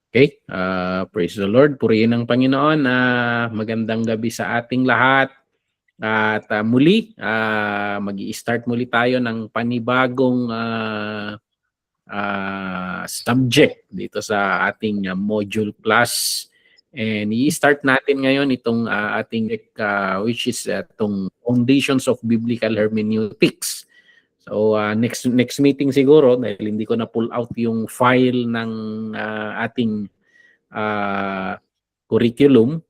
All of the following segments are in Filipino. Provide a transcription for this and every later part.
Okay, praise the Lord, purihin ang Panginoon. Magandang gabi sa ating lahat. At muli, mag-i-start muli tayo ng panibagong subject dito sa ating module class. And i-start natin ngayon itong ating which is itong Foundations of Biblical Hermeneutics. So next meeting siguro, dahil hindi ko na pull out yung file ng ating curriculum,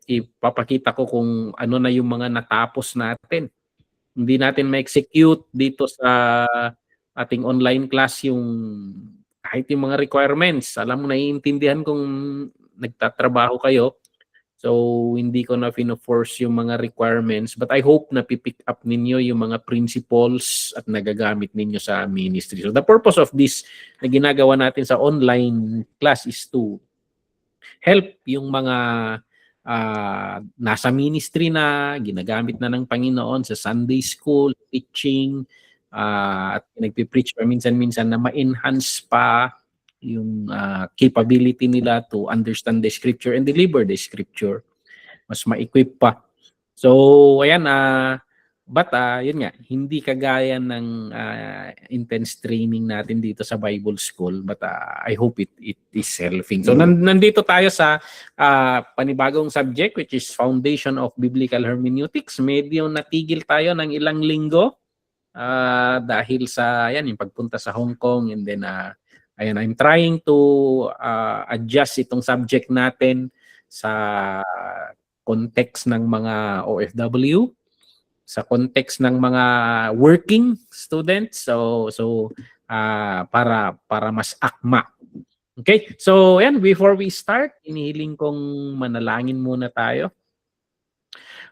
ipapakita ko kung ano na yung mga natapos natin. Hindi natin ma-execute dito sa ating online class yung kahit yung mga requirements. Alam mo, naiintindihan kung nagtatrabaho kayo. So, hindi ko na fino-force yung mga requirements, but I hope na pipick up ninyo yung mga principles at nagagamit ninyo sa ministry. So, the purpose of this na ginagawa natin sa online class is to help yung mga nasa ministry na, ginagamit na ng Panginoon sa Sunday school, teaching, at nagpipreach pa minsan-minsan na ma-enhance pa yung capability nila to understand the scripture and deliver the scripture. Mas ma-equip pa. So, ayan, but yun nga, hindi kagaya ng intense training natin dito sa Bible School, but I hope it is helping. So, nandito tayo sa panibagong subject, which is Foundation of Biblical Hermeneutics. Medyo natigil tayo ng ilang linggo dahil sa yung pagpunta sa Hong Kong, and then ayan, I'm trying to adjust itong subject natin sa context ng mga OFW, sa context ng mga working students, so para mas akma. Okay? So, ayan, before we start, inihiling kong manalangin muna tayo.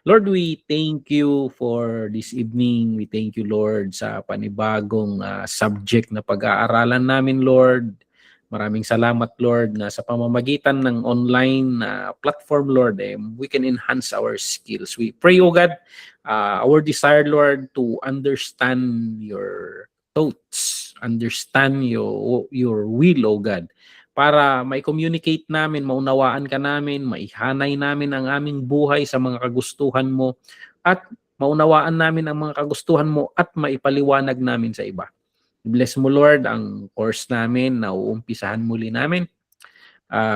Lord, we thank you for this evening. We thank you, Lord, sa panibagong subject na pag-aaralan namin, Lord. Maraming salamat, Lord, na sa pamamagitan ng online platform, Lord, we can enhance our skills. We pray, O God, our desire, Lord, to understand your thoughts, understand your will, O God, para mai-communicate namin, maunawaan ka namin, maihanay namin ang aming buhay sa mga kagustuhan mo, at maunawaan namin ang mga kagustuhan mo at maipaliwanag namin sa iba. Bless mo, Lord, ang course namin na uumpisahan muli namin.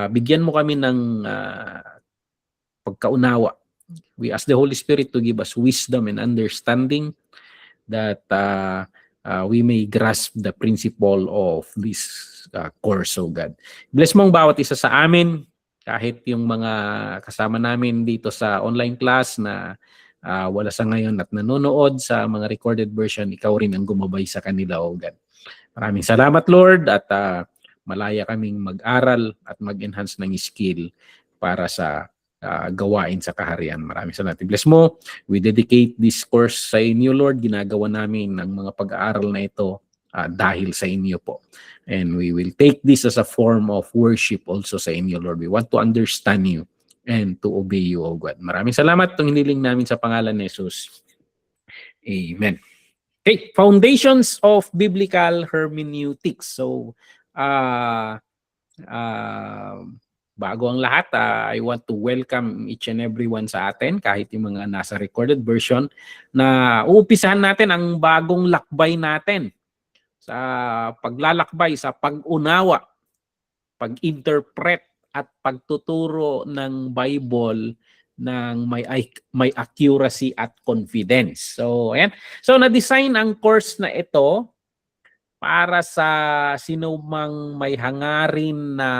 Bigyan mo kami ng pagkaunawa. We ask the Holy Spirit to give us wisdom and understanding that we may grasp the principle of this course, oh God. Bless mo ang bawat isa sa amin, kahit yung mga kasama namin dito sa online class na wala sa ngayon at nanonood sa mga recorded version, ikaw rin ang gumabay sa kanila, oh God. Maraming salamat, Lord, at malaya kaming mag-aral at mag-enhance ng skill para sa gawain sa kaharian. Maraming salamat. Bless mo. We dedicate this course sa inyo, Lord. Ginagawa namin ang mga pag-aaral na ito dahil sa inyo po. And we will take this as a form of worship also sa inyo, Lord. We want to understand you and to obey you, O God. Maraming salamat. Itong hiniling namin sa pangalan ni Jesus. Amen. Okay, Foundations of Biblical Hermeneutics. So, bago ang lahat, I want to welcome each and everyone sa atin, kahit yung mga nasa recorded version, na uumpisahan natin ang bagong lakbay natin sa paglalakbay, sa pag-unawa, pag-interpret at pagtuturo ng Bible ng may accuracy at confidence. So, ayan. So, na-design ang course na ito para sa sino mang may hangarin na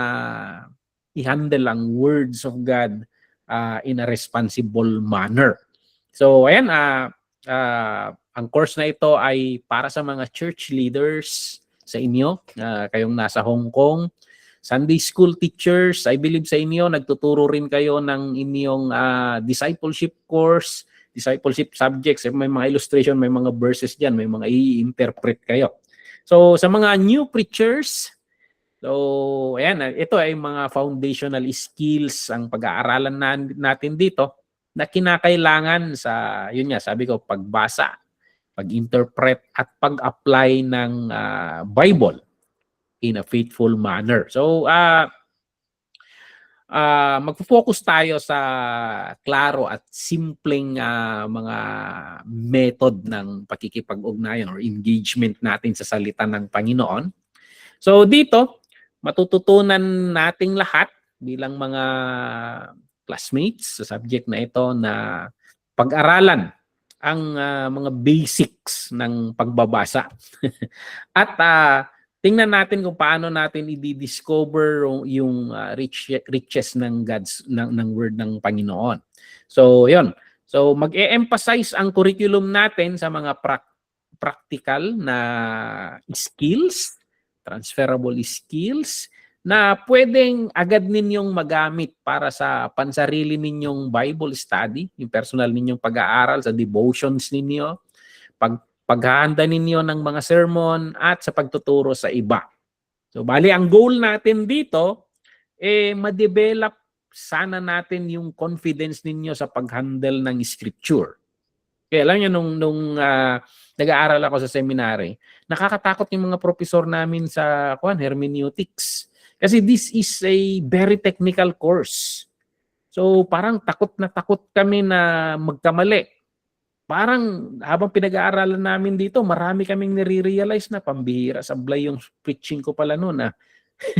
i-handle ang words of God in a responsible manner. So, ayan, ang course na ito ay para sa mga church leaders sa inyo, kayong nasa Hong Kong, Sunday school teachers, I believe sa inyo, nagtuturo rin kayo ng inyong discipleship course, discipleship subjects, may mga illustration, may mga verses dyan, may mga i-interpret kayo. So, sa mga new preachers, so, ayan, ito ay mga foundational skills ang pag-aaralan natin dito na kinakailangan sa, yun nga, sabi ko, pagbasa, pag-interpret at pag-apply ng Bible in a faithful manner. So, magfo-focus tayo sa klaro at simpleng mga method ng pakikipag-ugnayan or engagement natin sa salita ng Panginoon. So dito, matututunan nating lahat bilang mga classmates sa subject na ito na pag-aralan ang mga basics ng pagbabasa. At tingnan natin kung paano natin i-discover yung riches ng ng word ng Panginoon. So, 'yon. So, mag-e-emphasize ang curriculum natin sa mga practical na skills, transferable skills na pwedeng agad ninyong magamit para sa pansarili ninyong Bible study, yung personal ninyong pag-aaral sa devotions ninyo, paghahanda ninyo ng mga sermon at sa pagtuturo sa iba. So bali ang goal natin dito ma-develop sana natin yung confidence ninyo sa pag-handle ng scripture. Kaya alam niyo nung nag-aaral ako sa seminary, nakakatakot yung mga professor namin sa hermeneutics. Kasi this is a very technical course. So parang takot na takot kami na magkamali. Parang habang pinag-aaralan namin dito, marami kaming nare-realize na pambihira, sablay yung preaching ko pala noon.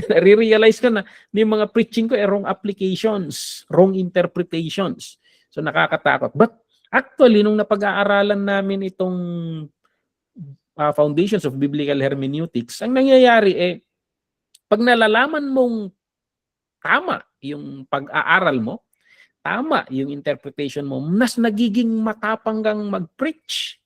Nare-realize ko na yung mga preaching ko wrong applications, wrong interpretations. So nakakatakot. But actually, nung napag-aaralan namin itong Foundations of Biblical Hermeneutics, ang nangyayari pag nalalaman mong tama yung pag-aaral mo, tama yung interpretation mo, mas nagiging matapang kang mag-preach.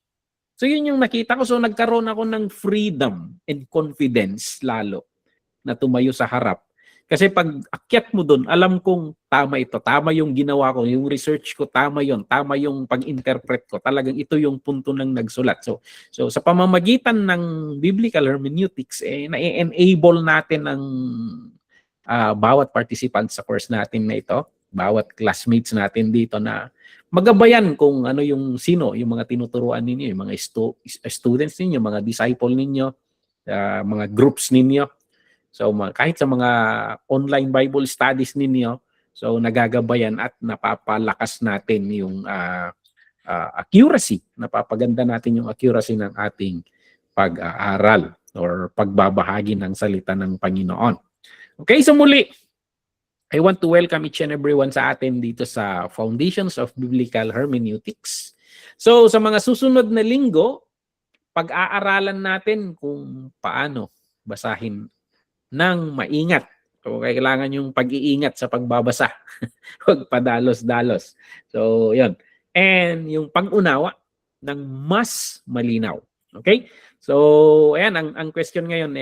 So yun yung nakita ko. So nagkaroon ako ng freedom and confidence lalo na tumayo sa harap. Kasi pag akyat mo doon, alam kong tama ito, tama yung ginawa ko, yung research ko, tama yung pag-interpret ko. Talagang ito yung punto ng nagsulat. So sa pamamagitan ng biblical hermeneutics, na-enable natin ang bawat participant sa course natin na ito, bawat classmates natin dito na magabayan kung ano yung yung mga tinuturuan ninyo, yung mga students ninyo, mga disciple ninyo, mga groups ninyo. So kahit sa mga online Bible studies ninyo, so nagagabayan at napapalakas natin yung accuracy, napapaganda natin yung accuracy ng ating pag-aaral or pagbabahagi ng salita ng Panginoon. Okay, so muli, I want to welcome each and everyone sa atin dito sa Foundations of Biblical Hermeneutics. So sa mga susunod na linggo, pag-aaralan natin kung paano basahin ng maingat. So kailangan yung pag-iingat sa pagbabasa. Huwag padalos-dalos. So yun. And yung pag-unawa ng mas malinaw. Okay? So ayan, ang question ngayon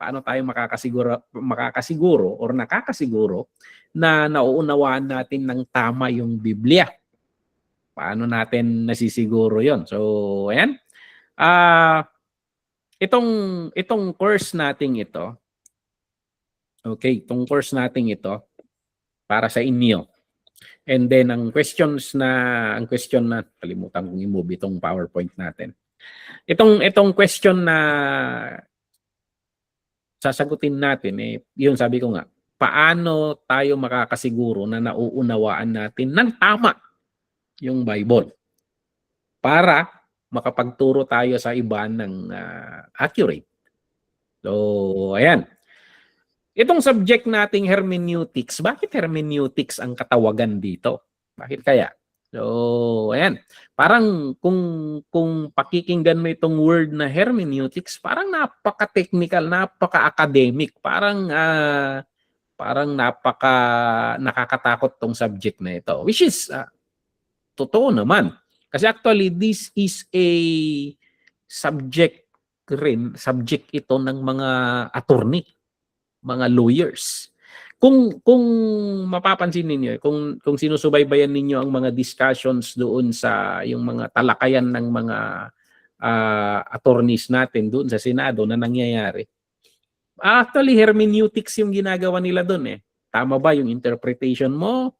paano tayo makakasiguro or nakakasiguro na nauunawaan natin ng tama yung Biblia? Paano natin nasisiguro yon? So, ayan. Itong course nating ito, okay, itong course nating ito, para sa inyo. And then, ang question na, kalimutan kong i-move itong PowerPoint natin. Itong question na sasagutin natin, yun sabi ko nga, paano tayo makakasiguro na nauunawaan natin ng tama yung Bible para makapagturo tayo sa iba ng accurate. So, ayan. Itong subject nating hermeneutics, bakit hermeneutics ang katawagan dito? Bakit kaya? So, ayan. Parang kung pakikinggan mo itong word na hermeneutics, parang napaka-technical, napaka-academic, parang nakakatakot tong subject na ito. Which is totoo naman. Kasi actually this is a subject ito ng mga attorney, mga lawyers. Kung mapapansin niyo, kung sinusubaybayan ninyo ang mga discussions doon sa yung mga talakayan ng mga attorneys natin doon sa Senado na nangyayari. Actually, hermeneutics yung ginagawa nila doon Tama ba yung interpretation mo?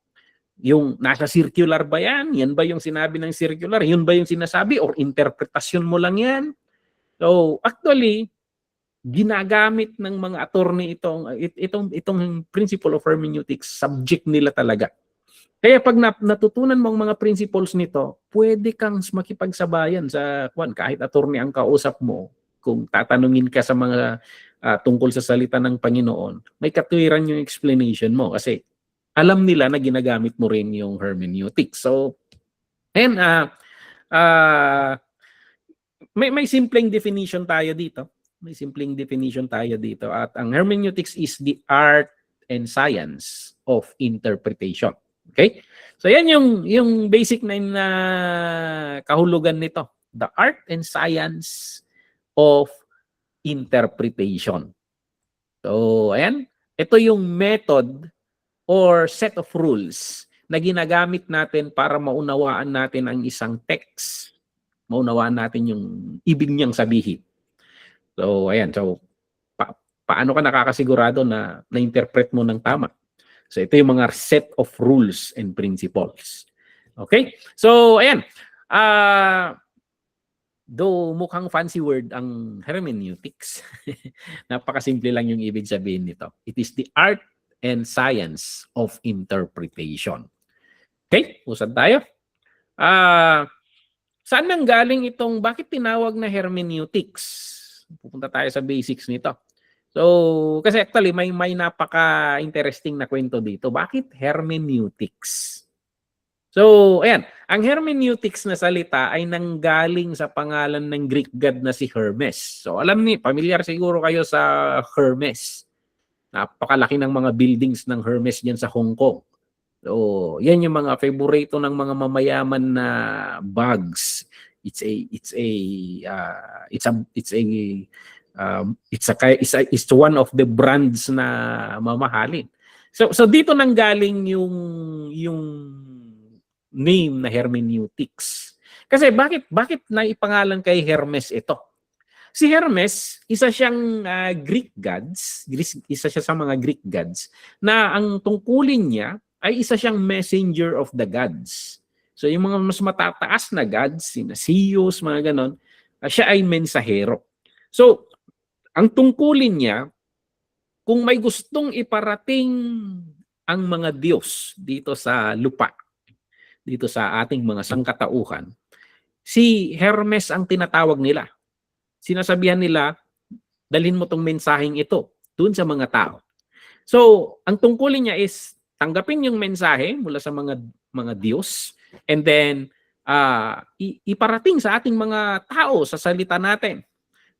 Yung nasa circular ba yan? Yan ba yung sinabi ng circular? Yun ba yung sinasabi? Or interpretasyon mo lang yan? So, actually, ginagamit ng mga attorney itong principle of hermeneutics, subject nila talaga. Kaya pag natutunan mo ang mga principles nito, pwede kang makipagsabayan sa kahit attorney ang kausap mo. Kung tatanungin ka sa mga tungkol sa salita ng Panginoon, may katwiran yung explanation mo kasi alam nila na ginagamit mo rin yung hermeneutics. So, and may simpleng definition tayo dito. May simpleng definition tayo dito. At ang hermeneutics is the art and science of interpretation. Okay? So yan yung basic na kahulugan nito. The art and science of interpretation. So ayan, ito yung method or set of rules na ginagamit natin para maunawaan natin ang isang text. Maunawaan natin yung ibig niyang sabihin. So ayan, so paano ka nakakasigurado na na-interpret mo ng tama? So ito yung mga set of rules and principles. Okay? So ayan, though mukhang fancy word ang hermeneutics, napakasimple lang yung ibig sabihin nito. It is the art and science of interpretation. Okay? Usad tayo. Saan nang galing bakit tinawag na hermeneutics? Pupunta tayo sa basics nito. So, kasi actually may napaka-interesting na kwento dito. Bakit hermeneutics? So, ayan, ang hermeneutics na salita ay nanggaling sa pangalan ng Greek god na si Hermes. So, familiar siguro kayo sa Hermes. Napakalaki ng mga buildings ng Hermes diyan sa Hong Kong. So, yan yung mga favorito ng mga mamayaman na bags. It's one of the brands na mamahalin. So dito nanggaling yung name na hermeneutics. Kasi bakit naipangalan kay Hermes ito? Si Hermes, isa siyang Greek gods, isa siya sa mga Greek gods na ang tungkulin niya ay isa siyang messenger of the gods. So yung mga mas matataas na gods, sina Zeus, mga ganon, siya ay mensahero. So, ang tungkulin niya, kung may gustong iparating ang mga Diyos dito sa lupa, dito sa ating mga sangkatauhan, si Hermes ang tinatawag nila. Sinasabihan nila, dalhin mo tong mensaheng ito dun sa mga tao. So, ang tungkulin niya is tanggapin yung mensahe mula sa mga Diyos and then iparating sa ating mga tao sa salita natin.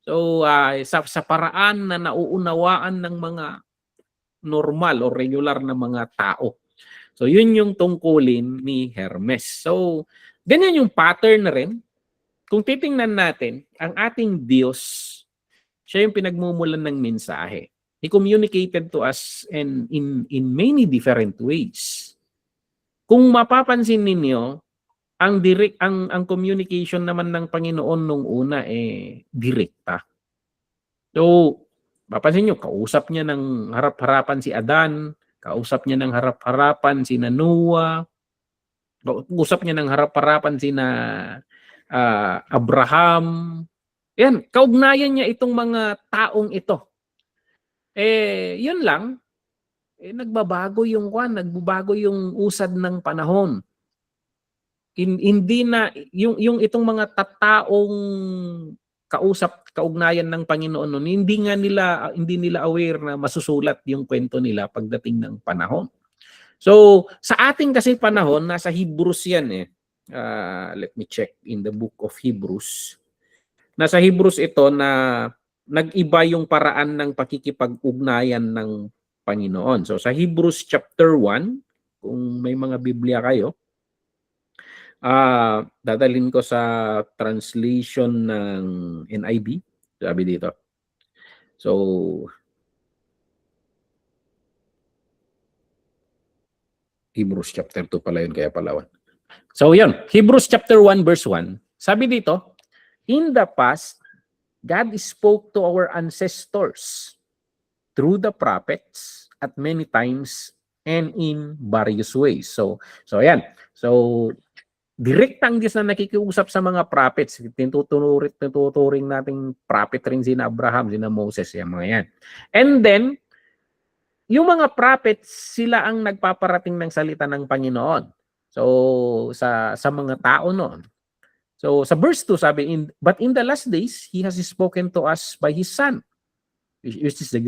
So, sa paraan na nauunawaan ng mga normal o regular na mga tao. So, yun yung tungkulin ni Hermes. So, ganyan yung pattern na rin. Kung titingnan natin, ang ating Diyos, siya yung pinagmumulan ng mensahe. He communicated to us in many different ways. Kung mapapansin ninyo, ang communication naman ng Panginoon nung una direkta. So, mapapansin nyo, kausap niya ng harap-harapan si Adan, kausap niya ng harap-harapan si Noah, kausap niya ng harap-harapan si Abraham. Yan, kaugnayan niya itong mga taong ito. Yun lang, nagbabago yung usad ng panahon. Hindi na yung itong mga taong kaugnayan ng Panginoon noon, hindi nila aware na masusulat yung kwento nila pagdating ng panahon. So, sa ating kasi panahon, nasa Hebrews yan let me check in the book of Hebrews. Nasa Hebrews ito na nag-iba yung paraan ng pakikipag-ugnayan ng Panginoon. So, sa Hebrews chapter 1, kung may mga Biblia kayo, dadalhin ko sa translation ng NIV. Sabi dito. So, Hebrews chapter 2 pala yun, kaya pala 1. So, yun. Hebrews chapter 1 verse 1. Sabi dito, in the past, God spoke to our ancestors through the prophets at many times and in various ways. So ayan. So, direktang Diyos na nakikiusap sa mga prophets. Tinuturing nating prophet rin sina Abraham, sina Moses, yung mga yan. And then, yung mga prophets, sila ang nagpaparating ng salita ng Panginoon. So, sa mga tao noon. So, sa verse 2, sabi, but in the last days, He has spoken to us by His Son, which is the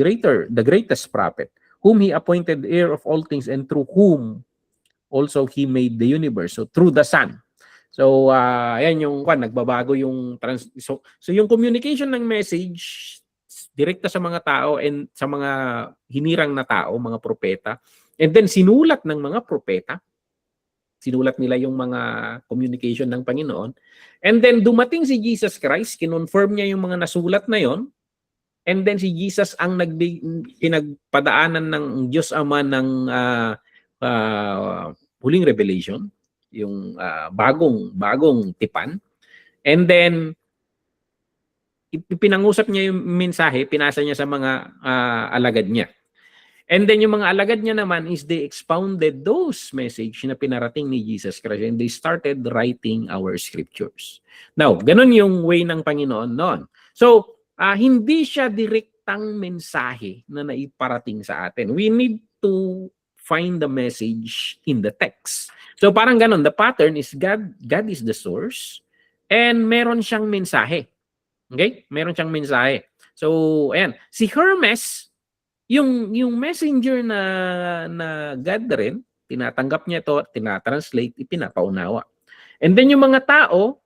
greatest prophet, whom He appointed heir of all things, and through whom also He made the universe. So, through the Son. So, ayan yung nagbabago yung so yung communication ng message direkta sa mga tao and sa mga hinirang na tao, mga propeta. And then sinulat ng mga propeta. Sinulat nila yung mga communication ng Panginoon. And then dumating si Jesus Christ, kinonfirm niya yung mga nasulat na yon. And then si Jesus ang pinagpadaanan ng Diyos Ama ng huling revelation, yung bagong tipan. And then pinangusap niya yung mensahe, pinasa niya sa mga alagad niya. And then yung mga alagad niya naman is they expounded those message na pinarating ni Jesus Christ and they started writing our scriptures. Now, ganun yung way ng Panginoon noon. So, hindi siya direktang mensahe na naiparating sa atin. We need to find the message in the text. So, parang ganun. The pattern is God is the source and meron siyang mensahe. Okay? Meron siyang mensahe. So, ayan. Si Hermes, yung messenger na God rin, tinatanggap niya ito, tinatranslate, ipinapaunawa. And then yung mga tao,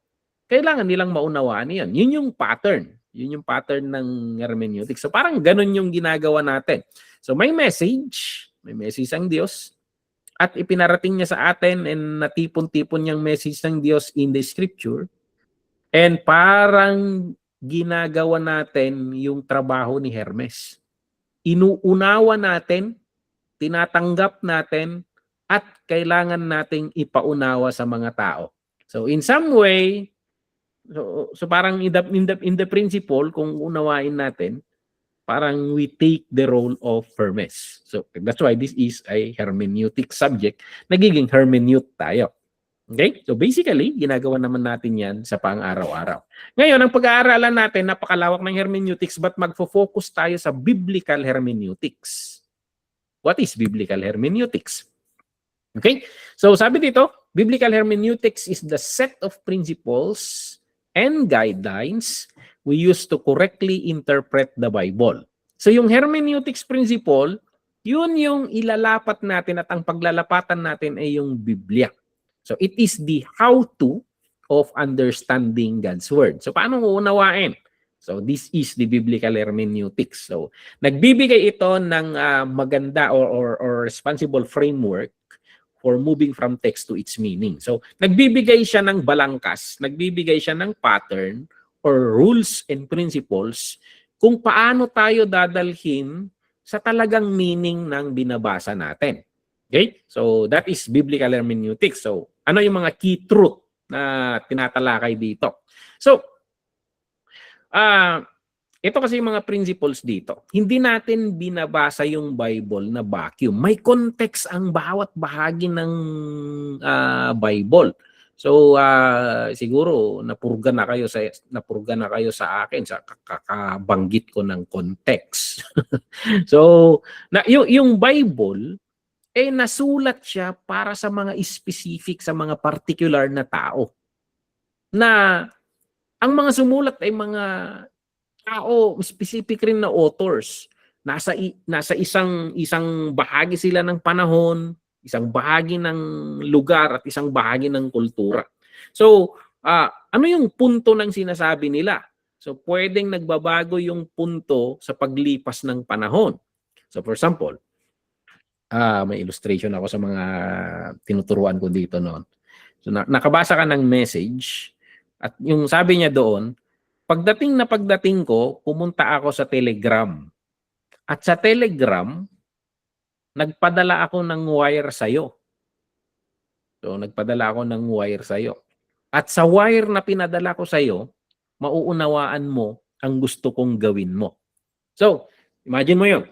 kailangan nilang maunawaan yan. Yun yung pattern. Yun yung pattern ng hermeneutics. So parang ganun yung ginagawa natin. So may message ang Diyos, at ipinarating niya sa atin and natipon-tipon niyang message ng Diyos in the scripture. And parang ginagawa natin yung trabaho ni Hermes. Inuunawa natin, tinatanggap natin, at kailangan nating ipaunawa sa mga tao. So in some way, so parang in the principle, kung unawain natin, parang we take the role of Hermes. So that's why this is a hermeneutic subject. Nagiging hermeneut tayo. Okay? So basically, ginagawa naman natin yan sa pang-araw-araw. Ngayon, ang pag-aaralan natin, napakalawak ng hermeneutics, but magfo-focus tayo sa biblical hermeneutics. What is biblical hermeneutics? Okay? So sabi dito, biblical hermeneutics is the set of principles and guidelines we use to correctly interpret the Bible. So yung hermeneutics principle, yun yung ilalapat natin at ang paglalapatan natin ay yung Biblia. So it is the how-to of understanding God's Word. So paano uunawain? So this is the biblical hermeneutics. So nagbibigay ito ng maganda or responsible framework for moving from text to its meaning. So nagbibigay siya ng balangkas, nagbibigay siya ng pattern or rules and principles kung paano tayo dadalhin sa talagang meaning ng binabasa natin. Okay? So that is biblical hermeneutics. So ano yung mga key truth na tinatalakay dito? So ito kasi yung mga principles dito. Hindi natin binabasa yung Bible na vacuum. May context ang bawat bahagi ng Bible. So siguro napurga na kayo sa akin sa kakabanggit ko ng context. So yung Bible nasulat siya para sa mga specific, sa mga particular na tao. Na ang mga sumulat ay mga tao, specific rin na authors. Nasa isang bahagi sila ng panahon, isang bahagi ng lugar, at isang bahagi ng kultura. So, ano yung punto ng sinasabi nila? So, pwedeng nagbabago yung punto sa paglipas ng panahon. So, for example, may illustration ako sa mga tinuturuan ko dito noon. So nakabasa ka ng message at yung sabi niya doon, pagdating ko, pumunta ako sa Telegram. At sa Telegram, nagpadala ako ng wire sa'yo. So nagpadala ako ng wire sa'yo. At sa wire na pinadala ko sa'yo, mauunawaan mo ang gusto kong gawin mo. So, imagine mo yun.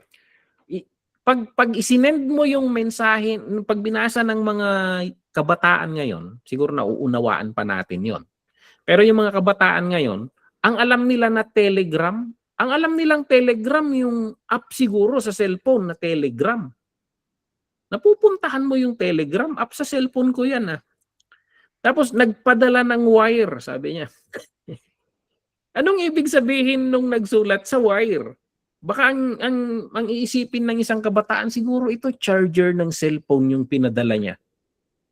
pag isinend mo yung mensahe, pag binasa ng mga kabataan ngayon, siguro nauunawaan pa natin yon. Pero yung mga kabataan ngayon, ang alam nila na Telegram, ang alam nilang Telegram yung app siguro sa cellphone na Telegram. Napupuntahan mo yung Telegram app sa cellphone ko yan ah. Tapos nagpadala ng wire, sabi niya. Anong ibig sabihin nung nagsulat sa wire? Baka ang iisipin ng isang kabataan, siguro ito charger ng cellphone yung pinadala niya.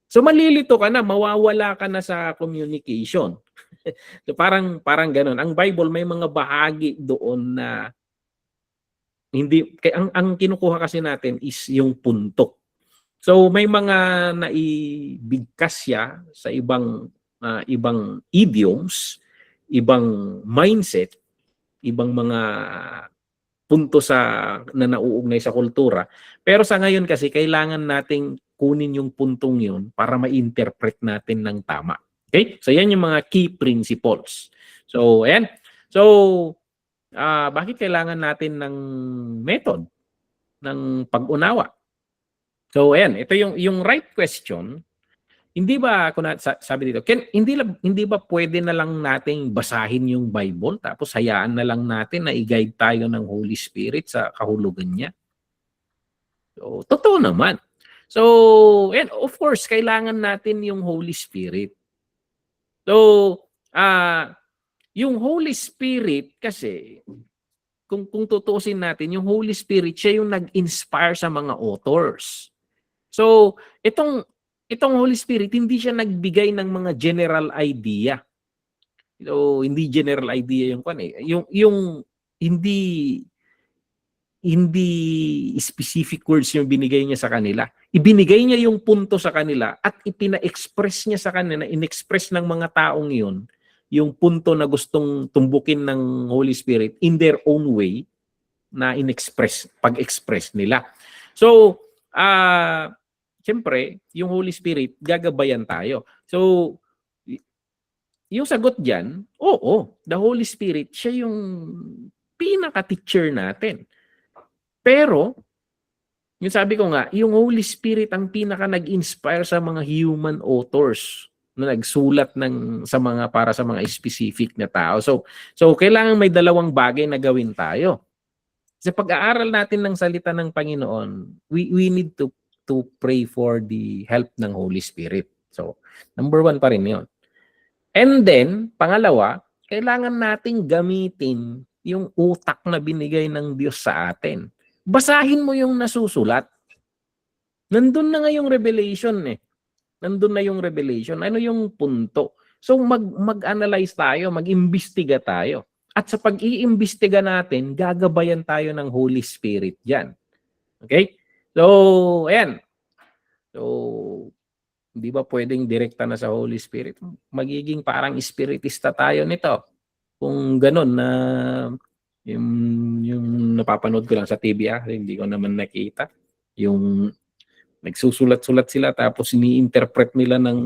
So malilito ka na, mawawala ka na sa communication. So parang ganoon. Ang Bible may mga bahagi doon na hindi ang kinukuha kasi natin is yung punto. So may mga naibigkas siya sa ibang idioms, ibang mindset, ibang mga punto na nauugnay sa kultura. Pero sa ngayon kasi kailangan nating kunin yung puntong yun para ma-interpret natin ng tama. Okay? So yan yung mga key principles. So ayan. So bakit kailangan natin ng method ng pag-unawa? So ayan, ito yung right question. Hindi ba sabi dito, hindi ba pwede na lang nating basahin yung Bible tapos hayaan na lang natin na i-guide tayo ng Holy Spirit sa kahulugan niya? So, totoo naman. So, and of course, kailangan natin yung Holy Spirit. So, yung Holy Spirit kasi kung tutuusin natin, yung Holy Spirit siya yung nag-inspire sa mga authors. So, itong Holy Spirit, hindi siya nagbigay ng mga general idea. So, hindi general idea yung yung hindi specific words yung binigay niya sa kanila. Ibinigay niya yung punto sa kanila at ipina-express niya sa kanila, in-express ng mga taong yun, yung punto na gustong tumbukin ng Holy Spirit in their own way na pag-express nila. So, siyempre, yung Holy Spirit, gagabayan tayo. So, yung sagot dyan, oo, the Holy Spirit, siya yung pinaka-teacher natin. Pero, yung sabi ko nga, yung Holy Spirit ang pinaka nag-inspire sa mga human authors na nagsulat para sa mga specific na tao. So kailangan may dalawang bagay na gawin tayo. Sa pag-aaral natin ng salita ng Panginoon, we need to pray for the help ng Holy Spirit. So, number 1 pa rin 'yon. And then, pangalawa, kailangan nating gamitin yung utak na binigay ng Diyos sa atin. Basahin mo yung nasusulat. Nandun na nga yung revelation eh. Nandun na yung revelation. Ano yung punto? So mag-analyze tayo, mag-imbestiga tayo. At sa pag-iimbestiga natin, gagabayan tayo ng Holy Spirit diyan. Okay? So, ayan. So, hindi ba pwedeng direkta na sa Holy Spirit? Magiging parang espiritista tayo nito. Kung ganun na yung napapanood ko lang sa TV, hindi ko naman nakita. Yung nagsusulat-sulat sila tapos ini-interpret nila ng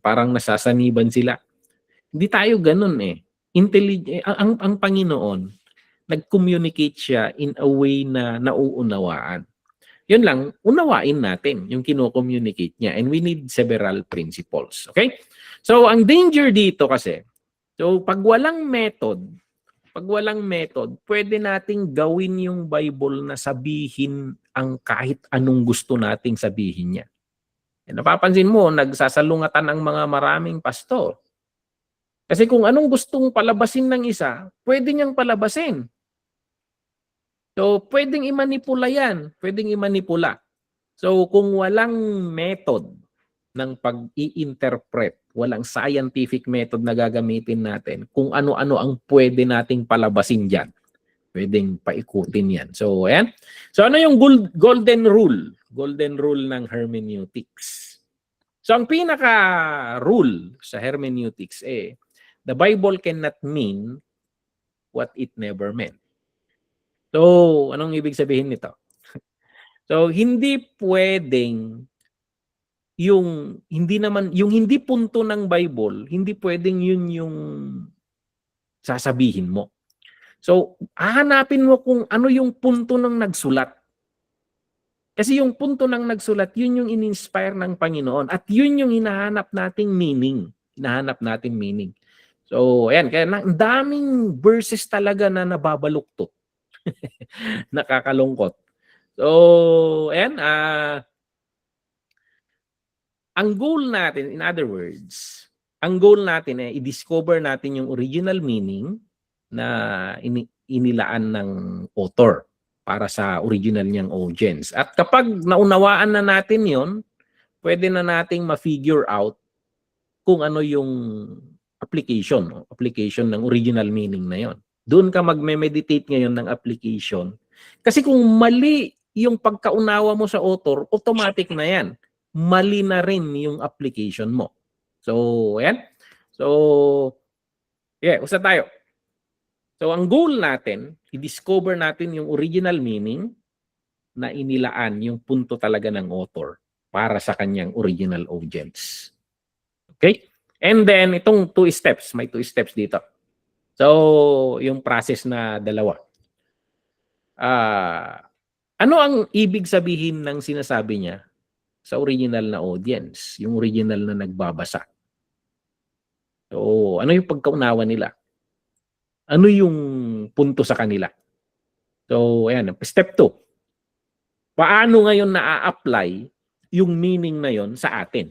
parang nasasaniban sila. Hindi tayo ganun eh. Ang Panginoon, nag-communicate siya in a way na nauunawaan. Yun lang, unawain natin yung kino-communicate niya. And we need several principles. Okay? So, ang danger dito kasi, so pag walang method, pwede nating gawin yung Bible na sabihin ang kahit anong gusto nating sabihin niya. E napapansin mo, nagsasalungatan ang mga maraming pastor. Kasi kung anong gustong palabasin ng isa, pwede niyang palabasin. So, pwedeng imanipula yan. Pwedeng imanipula. So, kung walang method ng pag-i-interpret, walang scientific method na gagamitin natin, kung ano-ano ang pwede nating palabasin dyan, pwedeng paikutin yan. So, ayan. So, ano yung golden rule? Golden rule ng hermeneutics. So, ang pinaka-rule sa hermeneutics the Bible cannot mean what it never meant. So, anong ibig sabihin nito? So, hindi pwedeng yung hindi punto ng Bible, hindi pwedeng yun yung sasabihin mo. So, hahanapin mo kung ano yung punto ng nagsulat. Kasi yung punto ng nagsulat, yun yung in-inspire ng Panginoon at yun yung hinahanap nating meaning. Hinahanap nating meaning. So, ayan, kaya ang daming verses talaga na nababaluktot. Nakakalungkot. So, ayan, ang goal natin, in other words, ang goal natin ay i-discover natin yung original meaning na inilaan ng author para sa original niyang audience. At kapag naunawaan na natin yon, pwede na nating ma-figure out kung ano yung application ng original meaning na yon. Doon ka magme-meditate ngayon ng application. Kasi kung mali yung pagkaunawa mo sa author, automatic na yan. Mali na rin yung application mo. So, ayan. So, yeah, usa tayo. So, ang goal natin, i-discover natin yung original meaning na inilaan yung punto talaga ng author para sa kanyang original audience. Okay? And then, itong 2 steps, may 2 steps dito. So, yung process na dalawa. Ano ang ibig sabihin ng sinasabi niya sa original na audience, yung original na nagbabasa? So, ano yung pagkaunawa nila? Ano yung punto sa kanila? So, ayan, step 2. Paano ngayon na-apply yung meaning na yon sa atin?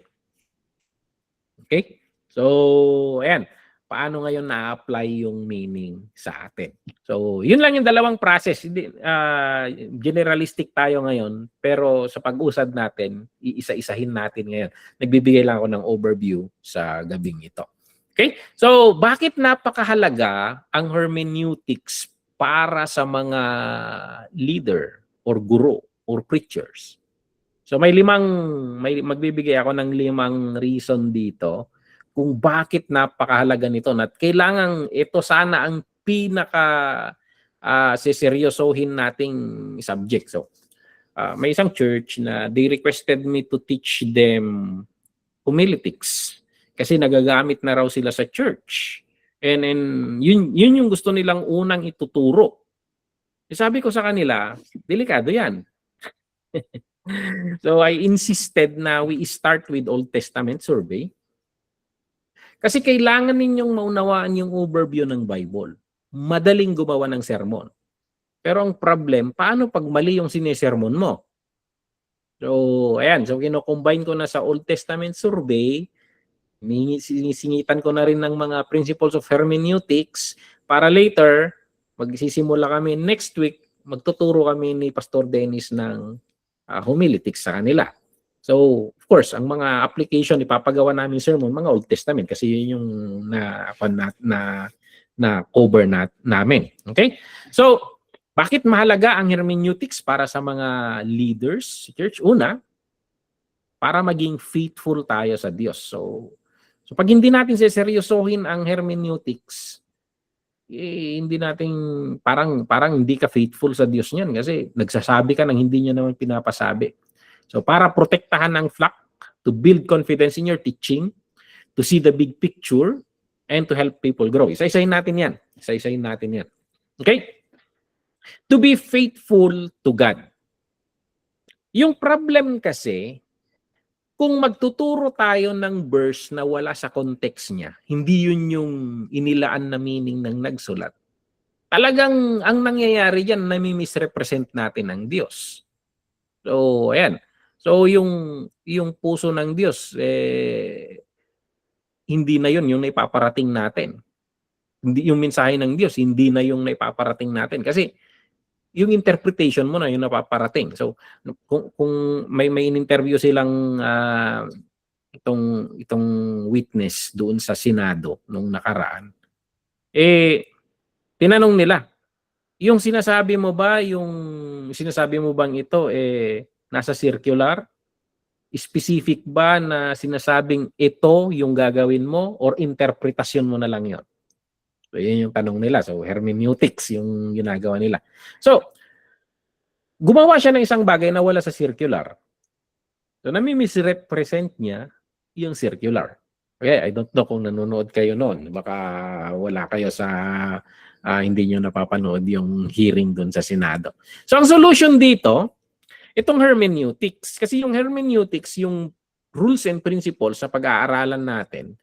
Okay? So, ayan. Paano ngayon na-apply yung meaning sa atin? So, yun lang yung dalawang process. Generalistic tayo ngayon, pero sa pag-usad natin, iisa-isahin natin ngayon. Nagbibigay lang ako ng overview sa gabing ito. Okay? So, bakit napakahalaga ang hermeneutics para sa mga leader or guro or preachers? So, magbibigay ako ng 5 reason dito kung bakit napakahalaga nito. At kailangan ito sana ang pinaka seseryosohin nating subject. So, may isang church na they requested me to teach them homiletics kasi nagagamit na raw sila sa church. And yun yung gusto nilang unang ituturo. Sabi ko sa kanila, delikado yan. So I insisted na we start with Old Testament survey. Kasi kailangan ninyong maunawaan yung overview ng Bible. Madaling gumawa ng sermon. Pero ang problem, paano pag mali yung sinesermon mo? So, ayan. So, kino-combine ko na sa Old Testament survey. Sinisingitan ko na rin ng mga principles of hermeneutics para later, magsisimula kami next week, magtuturo kami ni Pastor Dennis ng homiletics sa kanila. So, of course, ang mga application ipapagawa namin sermon, mga Old Testament kasi yun yung na cover namin. Okay? So, bakit mahalaga ang hermeneutics para sa mga leaders sa church? Una, para maging faithful tayo sa Diyos. So pag hindi natin seryosohin ang hermeneutics, hindi natin parang hindi ka faithful sa Diyos niyan kasi nagsasabi ka ng hindi niya naman pinapasabi. So para protektahan ang flock, to build confidence in your teaching, to see the big picture, and to help people grow. Isa-isahin natin yan. Okay? To be faithful to God. Yung problem kasi, kung magtuturo tayo ng verse na wala sa context niya, hindi yun yung inilaan na meaning ng nagsulat, talagang ang nangyayari dyan, nami-misrepresent natin ang Diyos. So, ayan. So, yung puso ng Diyos, hindi na yun yung naipaparating natin. Hindi yung mensahe ng Diyos, hindi na yung naipaparating natin. Kasi, yung interpretation mo na yung napaparating. So, kung may in-interview silang itong witness doon sa Senado nung nakaraan, tinanong nila, yung sinasabi mo bang ito nasa circular? Specific ba na sinasabing ito yung gagawin mo or interpretasyon mo na lang yon? So, yun yung tanong nila. So, hermeneutics yung ginagawa nila. So, gumawa siya ng isang bagay na wala sa circular. So, nami-misrepresent niya yung circular. Okay, I don't know kung nanonood kayo noon. Baka wala kayo sa hindi nyo napapanood yung hearing dun sa Senado. So, ang solution dito, Itong hermeneutics, kasi yung hermeneutics, yung rules and principles sa pag-aaralan natin,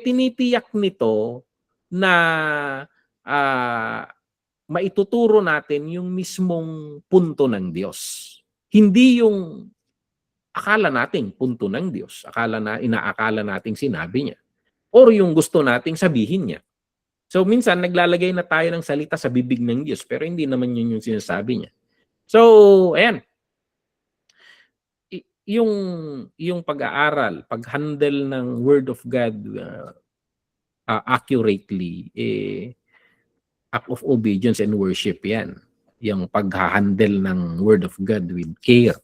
tinitiyak nito na uh, maituturo natin yung mismong punto ng Diyos. Hindi yung akala nating punto ng Diyos, inaakala nating sinabi niya, or yung gusto nating sabihin niya. So minsan naglalagay na tayo ng salita sa bibig ng Diyos, pero hindi naman yun yung sinasabi niya. So, ayan, yung pag-aaral, pag-handle ng Word of God accurately, act of obedience and worship yan. Yung pag-handle ng Word of God with care.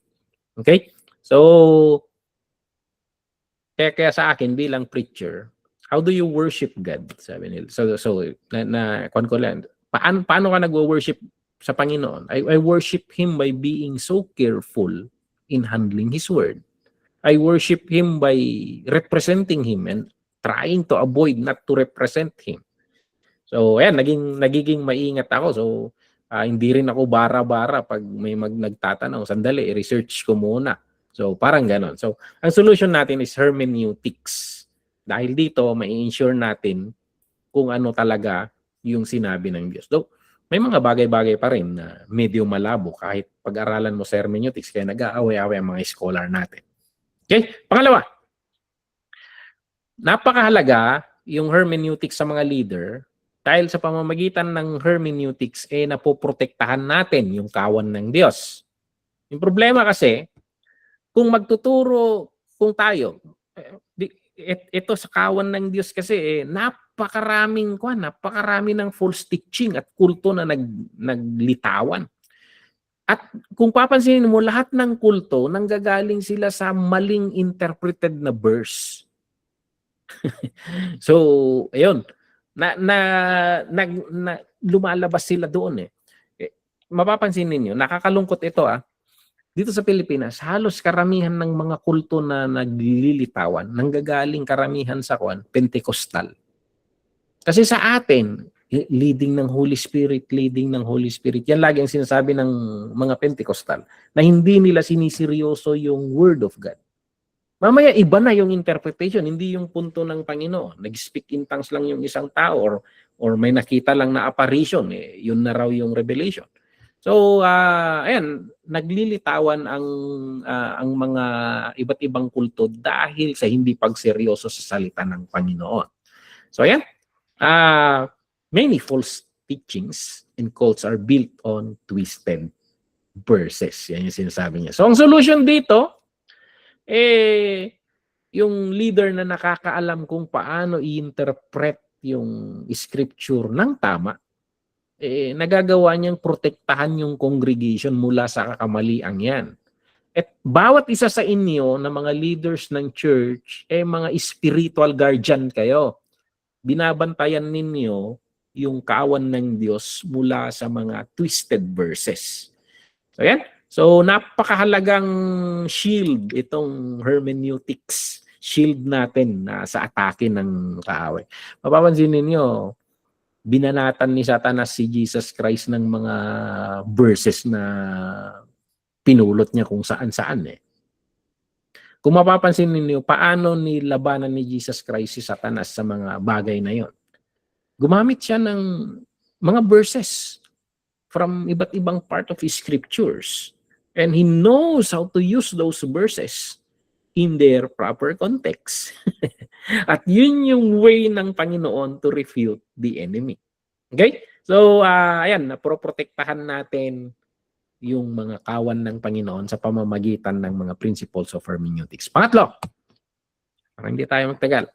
Okay? So, kaya sa akin bilang preacher, how do you worship God? Sabi nila. So kwan ko lang, paano ka nagwo-worship sa Panginoon? I worship Him by being so careful in handling His Word. I worship Him by representing Him and trying to avoid not to represent Him. So, ayan, nagiging maingat ako. So, hindi rin ako bara-bara pag may nagtatanong. Sandali, research ko muna. So, parang ganon. So, ang solution natin is hermeneutics. Dahil dito, mai-ensure natin kung ano talaga yung sinabi ng Diyos. So, may mga bagay-bagay pa rin na medyo malabo kahit pag-aralan mo sa hermeneutics, kaya nag-aaway-aaway ang mga scholar natin. Okay? Pangalawa, napakahalaga yung hermeneutics sa mga leader dahil sa pamamagitan ng hermeneutics, napoprotektahan natin yung kawan ng Diyos. Yung problema kasi, kung magtuturo, kung tayo, ito sa kawan ng Diyos kasi, napakarami ng false teaching at kulto na naglitawan. At kung papansinin mo, lahat ng kulto, nanggagaling sila sa maling interpreted na verse. So, ayun, lumalabas sila doon mapapansin ninyo, nakakalungkot ito dito sa Pilipinas, halos karamihan ng mga kulto na naglilitawan, nanggagaling karamihan sa Pentecostal. Kasi sa atin, leading ng Holy Spirit. Yan lagi ang sinasabi ng mga Pentecostal, na hindi nila siniseryoso yung Word of God. Mamaya iba na yung interpretation, hindi yung punto ng Panginoon. Nag-speak in tongues lang yung isang tao or may nakita lang na apparition, yun na raw yung revelation. So, ayan, naglilitawan ang mga iba't ibang kulto dahil sa hindi pagseryoso sa salita ng Panginoon. So, ayan, many false teachings and cults are built on twisted verses. Yan yung sinasabi niya. So, ang solution dito, yung leader na nakakaalam kung paano i-interpret yung scripture ng tama, nagagawa niyang protektahan yung congregation mula sa kakamalian yan. At bawat isa sa inyo na mga leaders ng church, mga spiritual guardian kayo. Binabantayan ninyo yung kawan ng Diyos mula sa mga twisted verses. So yan. So, napakahalagang shield itong hermeneutics. Shield natin sa atake ng kaaway. Mapapansin ninyo, binanatan ni Satanas si Jesus Christ ng mga verses na pinulot niya kung saan-saan Kung mapapansin ninyo, paano nilabanan ni Jesus Christ si Satanas sa mga bagay na yon? Gumamit siya ng mga verses from iba't ibang part of His scriptures. And He knows how to use those verses in their proper context. At yun yung way ng Panginoon to refute the enemy. Okay? So, ayan, naproprotektahan natin yung mga kawan ng Panginoon sa pamamagitan ng mga principles of hermeneutics. Pangatlo, para hindi tayo magtagal.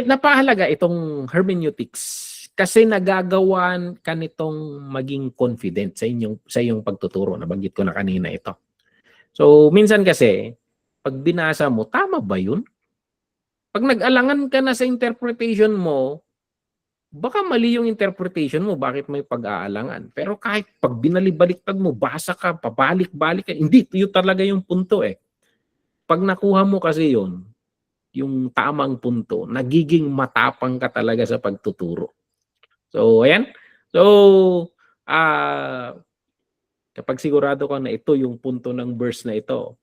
Napahalaga itong hermeneutics kasi nagagawan ka nitong maging confident sa iyong pagtuturo. Nabanggit ko na kanina ito. So, minsan kasi, pag binasa mo, tama ba yun? Pag nag-alangan ka na sa interpretation mo, baka mali yung interpretation mo, bakit may pag-aalangan? Pero kahit pag binalibaliktad mo, basa ka, pabalik-balik ka, hindi, yun talaga yung punto Pag nakuha mo kasi yun, yung tamang punto, nagiging matapang ka talaga sa pagtuturo. So, ayan. So, Kapag sigurado ka na ito yung punto ng verse na ito,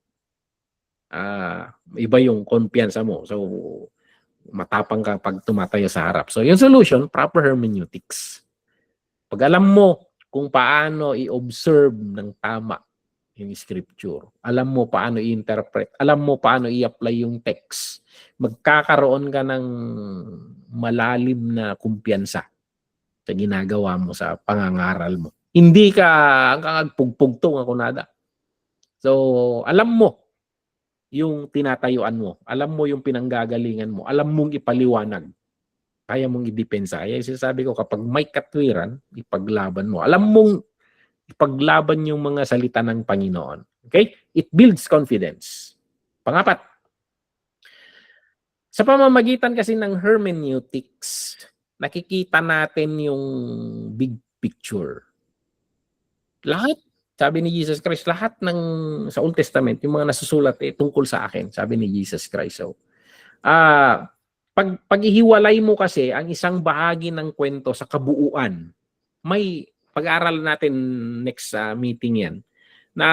iba yung kumpiyansa mo. So, matapang ka pag tumatayo sa harap. So, yung solution, proper hermeneutics. Pag alam mo kung paano i-observe ng tama yung scripture, alam mo paano i-interpret, alam mo paano i-apply yung text, magkakaroon ka ng malalim na kumpiyansa sa ginagawa mo, sa pangangaral mo. Hindi ka ang pugpugtong ako nada. So, alam mo yung tinatayuan mo, alam mo yung pinanggagalingan mo, alam mong ipaliwanag, kaya mong idepensa. Kaya sinasabi ko, kapag may katwiran, ipaglaban mo. Alam mong ipaglaban yung mga salita ng Panginoon. Okay? It builds confidence. Pangapat, sa pamamagitan kasi ng hermeneutics, nakikita natin yung big picture. Lahat, sabi ni Jesus Christ, lahat ng sa Old Testament, yung mga nasusulat tungkol sa akin, sabi ni Jesus Christ. So, pag-ihiwalay mo kasi ang isang bahagi ng kwento sa kabuuan, may pag-aaral natin next meeting yan, na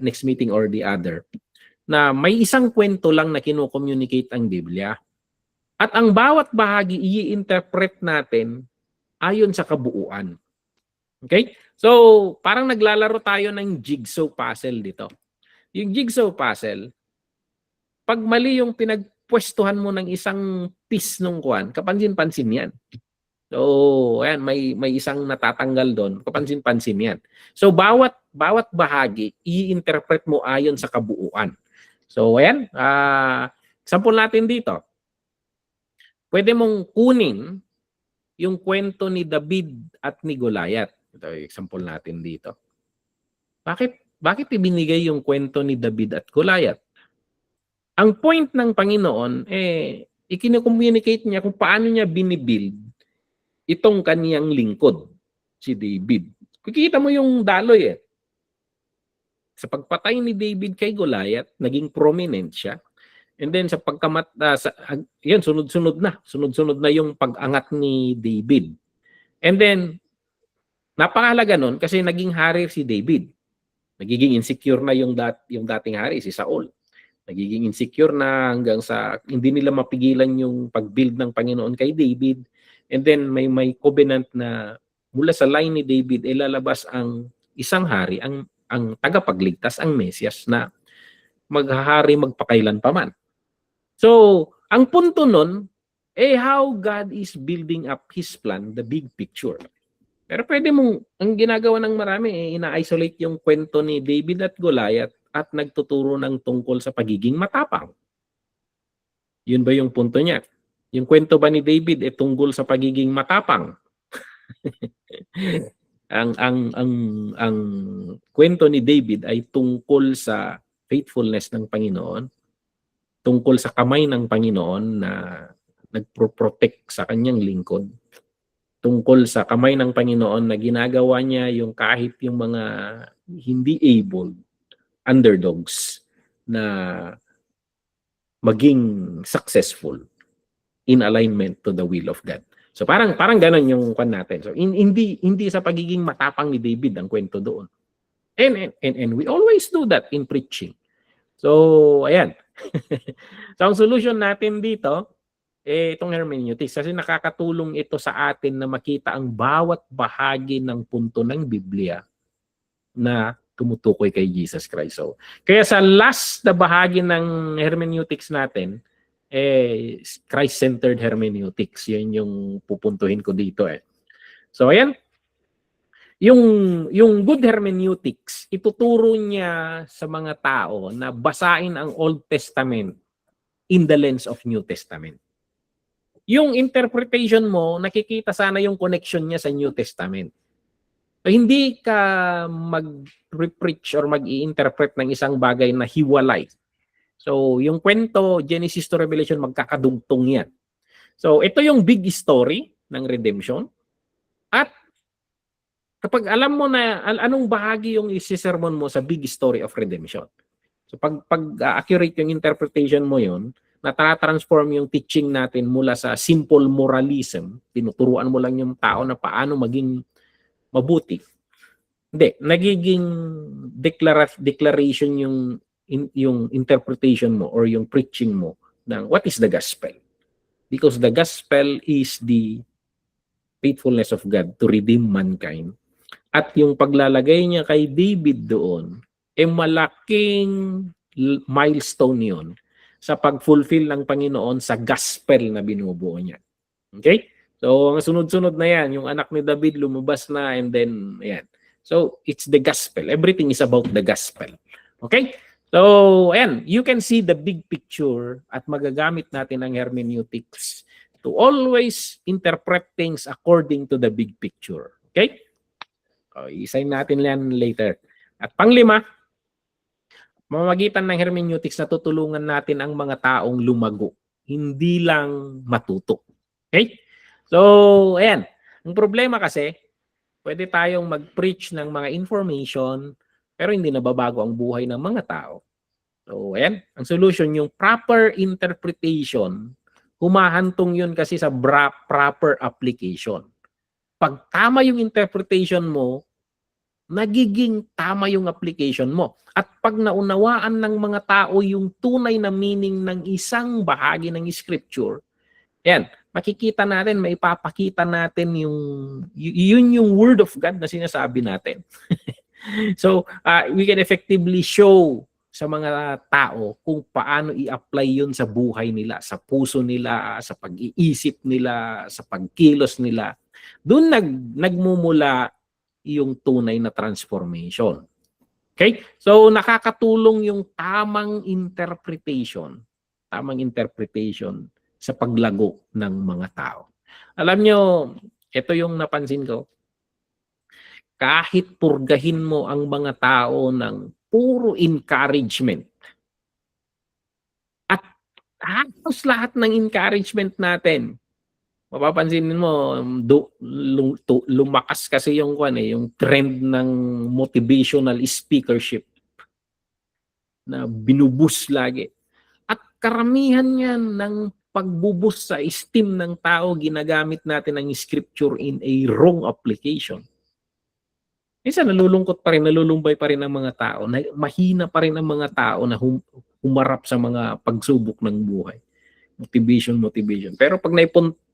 next meeting or the other, na may isang kwento lang na kino-communicate ang Biblia. At ang bawat bahagi i-interpret natin ayon sa kabuuan. Okay? So, parang naglalaro tayo ng jigsaw puzzle dito. Yung jigsaw puzzle, pag mali yung pinagpwestuhan mo ng isang piece nung kuwan, kapansin-pansin yan. So, ayan, may isang natatanggal doon, kapansin-pansin yan. So, bawat bahagi, i-interpret mo ayon sa kabuuan. So, ayan, example natin dito. Pwede mong kunin yung kwento ni David at ni Goliath. Ito yung example natin dito. Bakit ibinigay yung kwento ni David at Goliath? Ang point ng Panginoon, ikino-communicate niya kung paano niya binibuild itong kaniyang lingkod, si David. Kikita mo yung daloy Sa pagpatay ni David kay Goliath, naging prominent siya. And then sa yun, sunod-sunod na yung pag-angat ni David. And then, napakahalaga nun kasi naging hari si David. Nagiging insecure na yung dating hari, si Saul. Nagiging insecure na hanggang sa hindi nila mapigilan yung pag-build ng Panginoon kay David. And then may covenant na mula sa line ni David lalabas ang isang hari, ang tagapagligtas, ang Mesias na maghahari magpakailan pa man. So, ang punto nun, how God is building up His plan, the big picture. Pero pwede mong, ang ginagawa ng marami, ina-isolate yung kwento ni David at Goliath at nagtuturo ng tungkol sa pagiging matapang. Yun ba yung punto niya? Yung kwento ba ni David tungkol sa pagiging matapang? ang kwento ni David ay tungkol sa faithfulness ng Panginoon, tungkol sa kamay ng Panginoon na nagpro-protect sa kanyang lingkod, tungkol sa kamay ng Panginoon na ginagawa niya yung kahit yung mga hindi able, underdogs, na maging successful in alignment to the will of God. So parang ganun yung kwan natin. So hindi sa pagiging matapang ni David ang kwento doon. And we always do that in preaching. So ayan. So ang solution natin dito itong hermeneutics kasi nakakatulong ito sa atin na makita ang bawat bahagi ng punto ng Biblia na tumutukoy kay Jesus Christ. So, kaya sa last na bahagi ng hermeneutics natin, Christ-centered hermeneutics. Yan yung pupuntuhin ko dito So, ayan. Yung good hermeneutics, ituturo niya sa mga tao na basahin ang Old Testament in the lens of New Testament. Yung interpretation mo, nakikita sana yung connection niya sa New Testament. So, hindi ka mag-preach or mag-i-interpret ng isang bagay na hiwalay. So, yung kwento, Genesis to Revelation, magkakadugtong yan. So, ito yung big story ng redemption. At kapag alam mo na anong bahagi yung isi-sermon mo sa big story of redemption. So, pag accurate yung interpretation mo yun, natatransform yung teaching natin mula sa simple moralism, tinuturuan mo lang yung tao na paano maging mabuti, Hindi, nagiging declaration yung interpretation mo or yung preaching mo ng what is the gospel. Because the gospel is the faithfulness of God to redeem mankind. At yung paglalagay niya kay David doon, malaking milestone yun sa pag-fulfill ng Panginoon sa gospel na binubuo niya. Okay? So, ang sunod-sunod na yan, yung anak ni David lumabas na and then, ayan. So, it's the gospel. Everything is about the gospel. Okay? So, ayan, you can see the big picture at magagamit natin ang hermeneutics to always interpret things according to the big picture. Okay? Isayin natin yan later. At panglima, mamagitan ng hermeneutics na tutulungan natin ang mga taong lumago, hindi lang matuto. Okay? So, ayan. Ang problema kasi, pwede tayong mag-preach ng mga information, pero hindi nababago ang buhay ng mga tao. So, ayan. Ang solution, yung proper interpretation, humahantong yun kasi sa proper application. Pag tama yung interpretation mo, nagiging tama yung application mo. At pag naunawaan ng mga tao yung tunay na meaning ng isang bahagi ng scripture, yan, makikita natin, maipapakita natin yung word of God na sinasabi natin. So, we can effectively show sa mga tao kung paano i-apply yun sa buhay nila, sa puso nila, sa pag-iisip nila, sa pagkilos nila. Doon nagmumula yung tunay na transformation. Okay? So, nakakatulong yung tamang interpretation sa paglago ng mga tao. Alam nyo, ito yung napansin ko. Kahit purgahin mo ang mga tao ng puro encouragement, at halos lahat ng encouragement natin, mapapansin mo, lumakas kasi yung trend ng motivational speakership na binubus lagi. At karamihan yan ng pagbubus sa esteem ng tao, ginagamit natin ang scripture in a wrong application. Minsan nalulungkot pa rin, nalulumbay pa rin ang mga tao, mahina pa rin ang mga tao na humarap sa mga pagsubok ng buhay. Motivation. Pero pag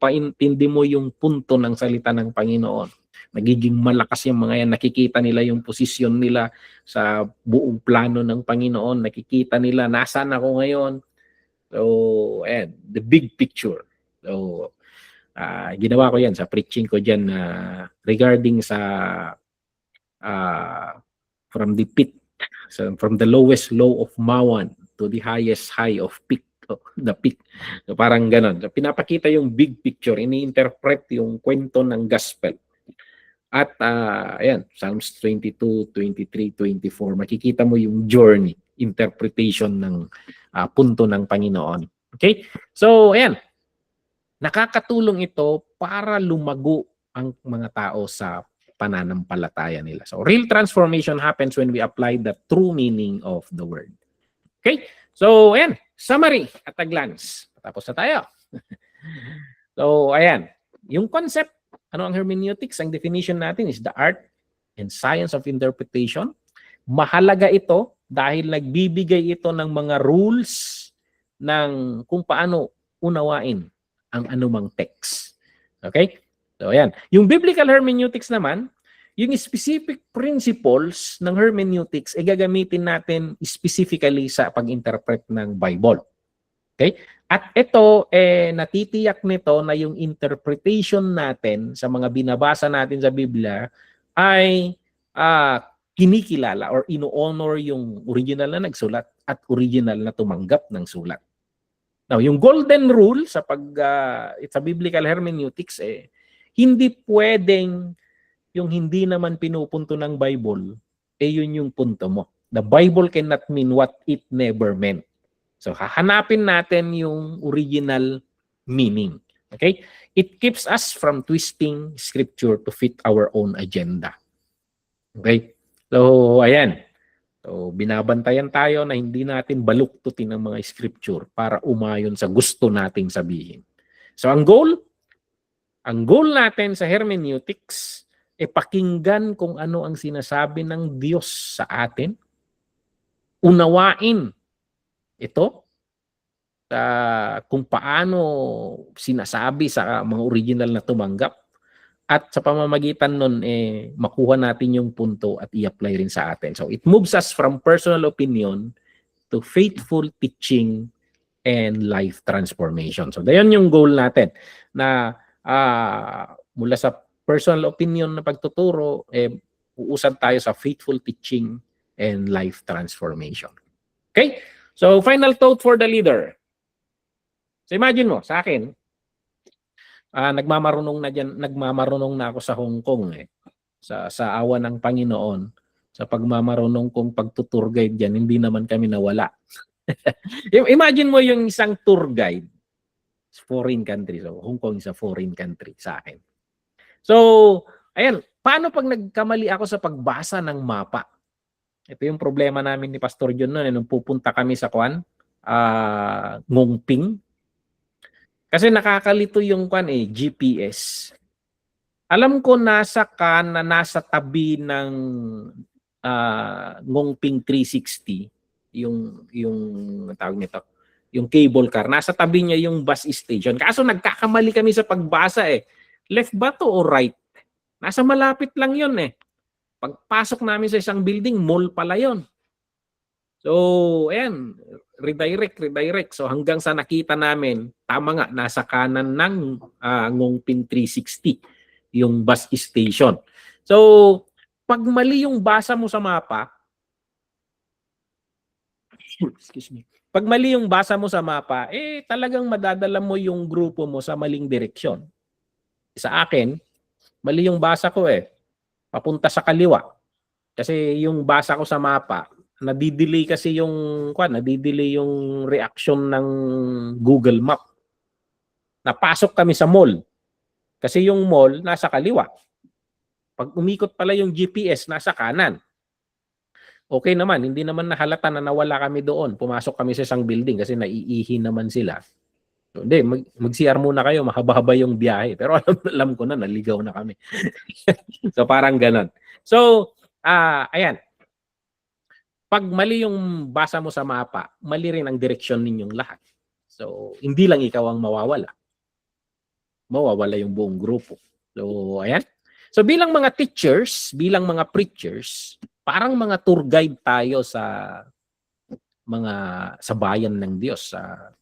paintindi mo yung punto ng salita ng Panginoon, nagiging malakas yung mga yan, nakikita nila yung posisyon nila sa buong plano ng Panginoon, nakikita nila nasaan ako ngayon. So, the big picture. So, ginawa ko yan sa preaching ko dyan regarding sa from the pit, so from the lowest low of Mawan to the highest high of peak, the peak. So, parang ganon. So, pinapakita yung big picture, ini-interpret yung kwento ng gospel. At ayan, Psalms 22, 23, 24, makikita mo yung journey, interpretation ng punto ng Panginoon. Okay? So, ayan, nakakatulong ito para lumago ang mga tao sa pananampalataya nila. So, real transformation happens when we apply the true meaning of the word. Okay? So, ayan, summary at a glance. Tapos na tayo. So, ayan, yung concept, ano ang hermeneutics? Ang definition natin is the art and science of interpretation. Mahalaga ito dahil nagbibigay ito ng mga rules ng kung paano unawain ang anumang text. Okay? So, ayan. Yung biblical hermeneutics naman, yung specific principles ng hermeneutics ay gagamitin natin specifically sa pag-interpret ng Bible. Okay? At ito, natitiyak nito na yung interpretation natin sa mga binabasa natin sa Biblia ay kinikilala or ino-honor yung original na nagsulat at original na tumanggap ng sulat. Now, yung golden rule sa sa biblical hermeneutics, hindi pwedeng yung hindi naman pinupunto ng Bible, yun yung punto mo. The Bible cannot mean what it never meant. So, hahanapin natin yung original meaning. Okay? It keeps us from twisting scripture to fit our own agenda. Okay? So, ayan. So, binabantayan tayo na hindi natin baluktutin ang mga scripture para umayon sa gusto nating sabihin. So, ang goal natin sa hermeneutics pakinggan kung ano ang sinasabi ng Diyos sa atin, unawain ito, kung paano sinasabi sa mga original na tumanggap, at sa pamamagitan nun, makuha natin yung punto at i-apply rin sa atin. So it moves us from personal opinion to faithful teaching and life transformation. So dayon yung goal natin, na mula sa personal opinion na pagtuturo, uusad tayo sa faithful teaching and life transformation. Okay? So final thought for the leader. So imagine mo, sa akin, nagmamarunong na ako sa Hong Kong, sa awa ng Panginoon, sa pagmamarunong kong pagtutour guide diyan, hindi naman kami nawala. Imagine mo yung isang tour guide, foreign country. So Hong Kong is a foreign country sa akin. So, ayan, paano pag nagkamali ako sa pagbasa ng mapa? Ito yung problema namin ni Pastor John noon, nung pupunta kami sa Ngongping. Kasi nakakalito yung GPS. Alam ko nasa tabi ng Ngongping 360, yung tawag nito, yung cable car. Nasa tabi niya yung bus station. Kaso nagkakamali kami sa pagbasa Left ba to o right? Nasa malapit lang yun Pagpasok namin sa isang building, mall pala yun. So, ayan, redirect. So hanggang sa nakita namin, tama nga, nasa kanan ng Ngongping 360, yung bus station. So, pag mali yung basa mo sa mapa, excuse me, pag mali yung basa mo sa mapa, talagang madadala mo yung grupo mo sa maling direksyon. Sa akin, mali yung basa ko papunta sa kaliwa. Kasi yung basa ko sa mapa, nadidelay kasi nadidelay yung reaction ng Google Map. Napasok kami sa mall. Kasi yung mall nasa kaliwa. Pag umikot pala yung GPS, nasa kanan. Okay naman, hindi naman nahalata na nawala kami doon. Pumasok kami sa isang building kasi naiihi naman sila. So, hindi, mag-CR muna kayo, mahaba-haba yung biyahe. Pero alam ko na, naligaw na kami. So parang ganon. So, ayan. Pag mali yung basa mo sa mapa, mali rin ang direksyon ninyong lahat. So, hindi lang ikaw ang mawawala. Mawawala yung buong grupo. So, ayan. So, bilang mga teachers, bilang mga preachers, parang mga tour guide tayo sa bayan ng Diyos, sa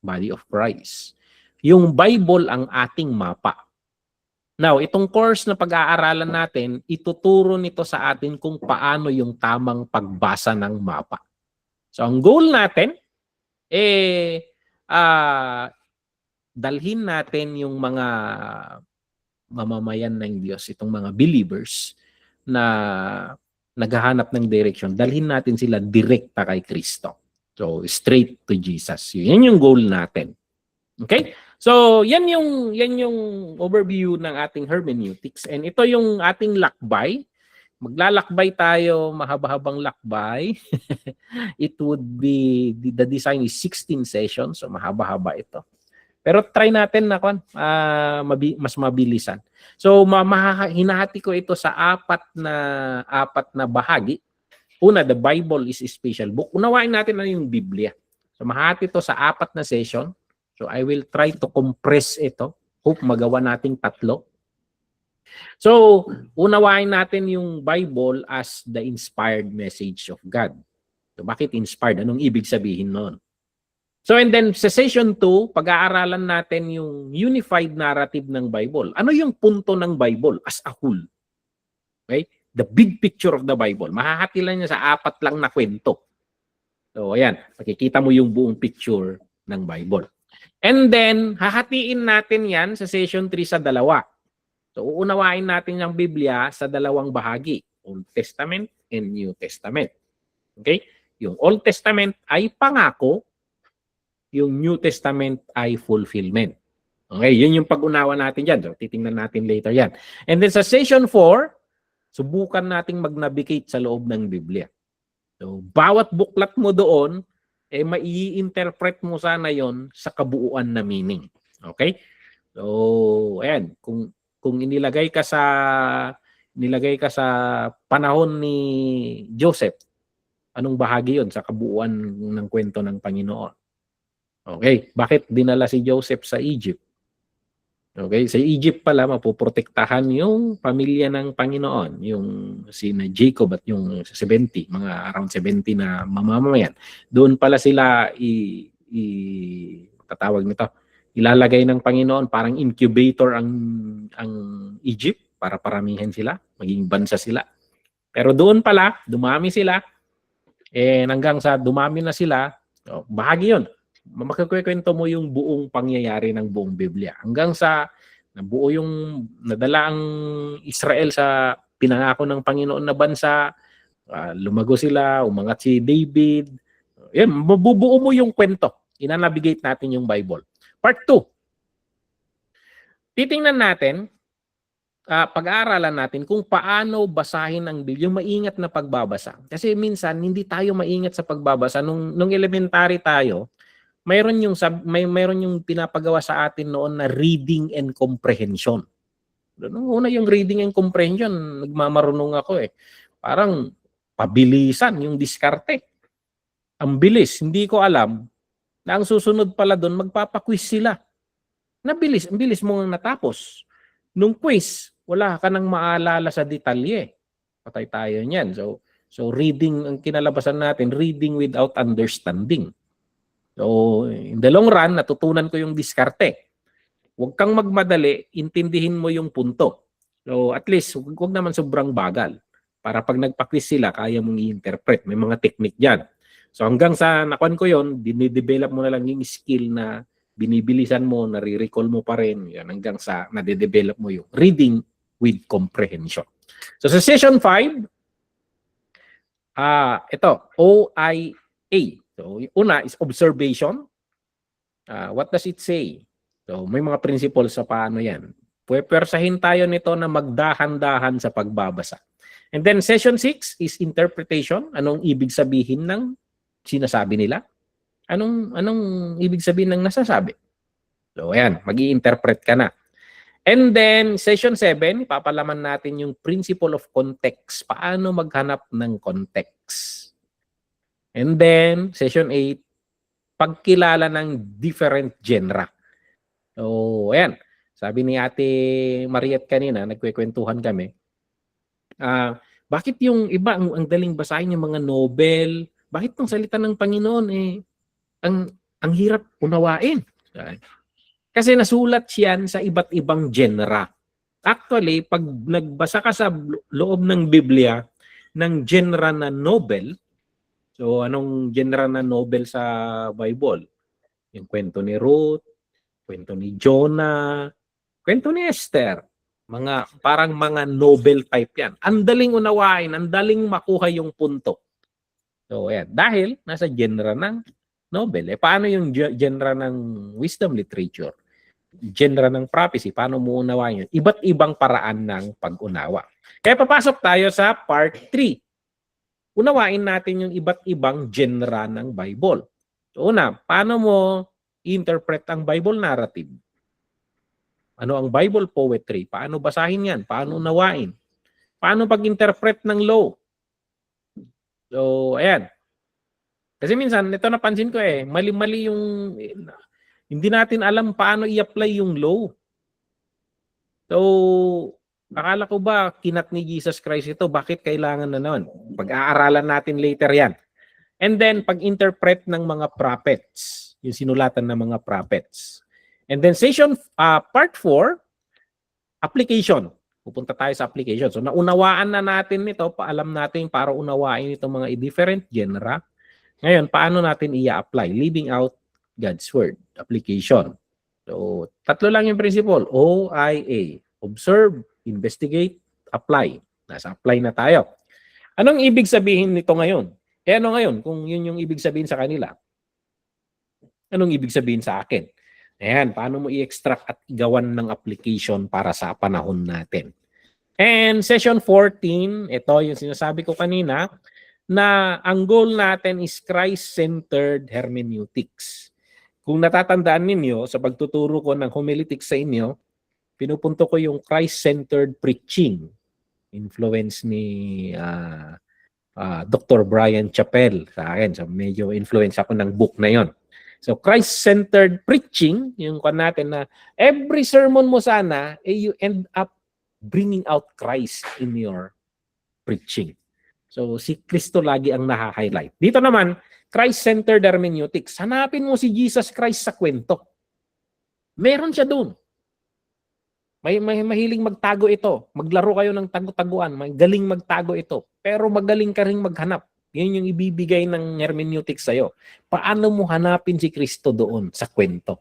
body of Christ. Yung Bible ang ating mapa. Now, itong course na pag-aaralan natin, ituturo nito sa atin kung paano yung tamang pagbasa ng mapa. So, ang goal natin, dalhin natin yung mga mamamayan ng Diyos, itong mga believers na naghahanap ng direction, dalhin natin sila direkta kay Kristo. So, straight to Jesus. Yan yung goal natin. Okay? So, yan yung overview ng ating hermeneutics. And ito yung ating lakbay. Maglalakbay tayo, mahaba-habang lakbay. It would be, the design is 16 sessions, so mahaba-haba ito. Pero try natin na mas mabilisan. So, hinahati ko ito sa apat na bahagi. Una, the Bible is a special book. Unawain natin ano yung Biblia. So, mahati ito sa apat na session. So, I will try to compress ito. Hope magawa nating 3. So, unawain natin yung Bible as the inspired message of God. So, bakit inspired? Anong ibig sabihin nun? So, and then sa session 2, pag-aaralan natin yung unified narrative ng Bible. Ano yung punto ng Bible as a whole? Okay? The big picture of the Bible. Mahahati lang niya sa 4 lang na kwento. So, ayan. Makikita mo yung buong picture ng Bible. And then, hahatiin natin yan sa session 3 sa 2. So, uunawain natin yung Biblia sa 2 bahagi. Old Testament and New Testament. Okay? Yung Old Testament ay pangako, yung New Testament ay fulfillment. Okay? Yun yung pag-unawa natin dyan. So, titingnan natin later yan. And then sa session 4, subukan nating mag-navigate sa loob ng Biblia. So, bawat buklat mo doon, mai-interpret mo sana yon sa kabuuan na meaning. Okay? So, ayan, kung inilagay ka sa nilagay ka sa panahon ni Joseph, anong bahagi yon sa kabuuan ng kwento ng Panginoon? Okay, bakit dinala si Joseph sa Egypt? Okay, sa Egypt pala mapoprotektahan yung pamilya ng Panginoon, yung sina Jacob at yung 70, mga around 70 na mamamayan. Doon pala sila tatawag nito, ilalagay ng Panginoon, parang incubator ang Egypt para paramihan sila, maging bansa sila. Pero doon pala, dumami sila, hanggang sa dumami na sila, bahagi yun. Makikwikwento mo yung buong pangyayari ng buong Biblia. Hanggang sa nabuo yung nadala ang Israel sa pinangako ng Panginoon na bansa, lumago sila, umangat si David. Yan, mabubuo mo yung kwento. Ina-navigate natin yung Bible. Part 2. Titingnan natin, pag-aaralan natin kung paano basahin ang Biblia, yung maingat na pagbabasa. Kasi minsan hindi tayo maingat sa pagbabasa. Nung elementary tayo, mayroon yung pinapagawa sa atin noon na reading and comprehension. Nung una yung reading and comprehension, nagmamarunong ako eh. Parang pabilisan yung diskarte. Ang bilis, hindi ko alam na ang susunod pala doon, magpapaquiz sila. Ang bilis mo nga natapos. Nung quiz, wala ka nang maalala sa detalye. Patay tayo niyan. So reading, ang kinalabasan natin, reading without understanding. So in the long run, natutunan ko yung diskarte. Huwag kang magmadali, intindihin mo yung punto. So at least, huwag naman sobrang bagal. Para pag nagpa-quiz sila, kaya mong i-interpret. May mga technique dyan. So hanggang sa nakuan ko yon, dinidevelop mo na lang yung skill na binibilisan mo, nare-recall mo pa rin, yan, hanggang sa nade-develop mo yung reading with comprehension. So sa session 5, ito, OIA. So yung una is observation. What does it say? So may mga principles sa paano yan. Pwersahin tayo nito na magdahan-dahan sa pagbabasa. And then session 6 is interpretation. Anong ibig sabihin ng sinasabi nila? Anong ibig sabihin ng nasasabi? So ayan, mag-i-interpret ka na. And then session 7, ipapalaman natin yung principle of context. Paano maghanap ng context? And then session 8, pagkilala ng different genre. So ayan, sabi ni Ate Mariette kanina, nagkwekwentuhan kami. Bakit yung iba ang daling basahin yung mga novel? Bakit ng salita ng Panginoon ang hirap unawain? Kasi nasulat yan sa iba't ibang genre. Actually, pag nagbasa ka sa loob ng Biblia ng genre na novel, so anong genre na novel sa Bible? Yung kwento ni Ruth, kwento ni Jonah, kwento ni Esther. Parang mga novel type yan. Ang daling unawain, ang daling makuha yung punto. So, ayan. Dahil nasa genre ng novel. Paano yung genre ng wisdom literature? Genre ng prophecy, paano mo unawain yun? Iba't ibang paraan ng pag-unawa. Kaya papasok tayo sa part 3. Unawain natin yung iba't ibang genre ng Bible. So, una, paano mo interpret ang Bible narrative? Ano ang Bible poetry? Paano basahin yan? Paano unawain? Paano pag-interpret ng law? So, ayan. Kasi minsan, ito napansin ko mali-mali yung, hindi natin alam paano i-apply yung law. So, akala ko ba kinat ni Jesus Christ ito? Bakit kailangan na naman? Pag-aaralan natin later yan. And then, pag-interpret ng mga prophets. Yung sinulatan ng mga prophets. And then, part 4, application. Pupunta tayo sa application. So, naunawaan na natin nito, paalam natin para unawain itong mga different genre. Ngayon, paano natin i-apply? Living out God's Word. Application. So, tatlo lang yung principle. OIA. Observe, investigate, apply. Nasa apply na tayo. Anong ibig sabihin nito ngayon? Ano ngayon? Kung yun yung ibig sabihin sa kanila, anong ibig sabihin sa akin? Ayan, paano mo i-extract at igawan ng application para sa panahon natin. And session 14, ito yung sinasabi ko kanina, na ang goal natin is Christ-centered hermeneutics. Kung natatandaan ninyo, sa pagtuturo ko ng homiletics sa inyo, pinupunto ko yung Christ-centered preaching. influence ni Dr. Brian Chappell sa akin. So medyo influence ako ng book na yon. So Christ-centered preaching, yung kwan natin na every sermon mo sana, you end up bringing out Christ in your preaching. So si Kristo lagi ang naha-highlight. Dito naman, Christ-centered hermeneutics. Hanapin mo si Jesus Christ sa kwento. Meron siya doon. May mahiling magtago ito. Maglaro kayo ng tago-taguan. May galing magtago ito. Pero magaling ka rin maghanap. Yan yung ibibigay ng hermeneutics sa'yo. Paano mo hanapin si Kristo doon sa kwento?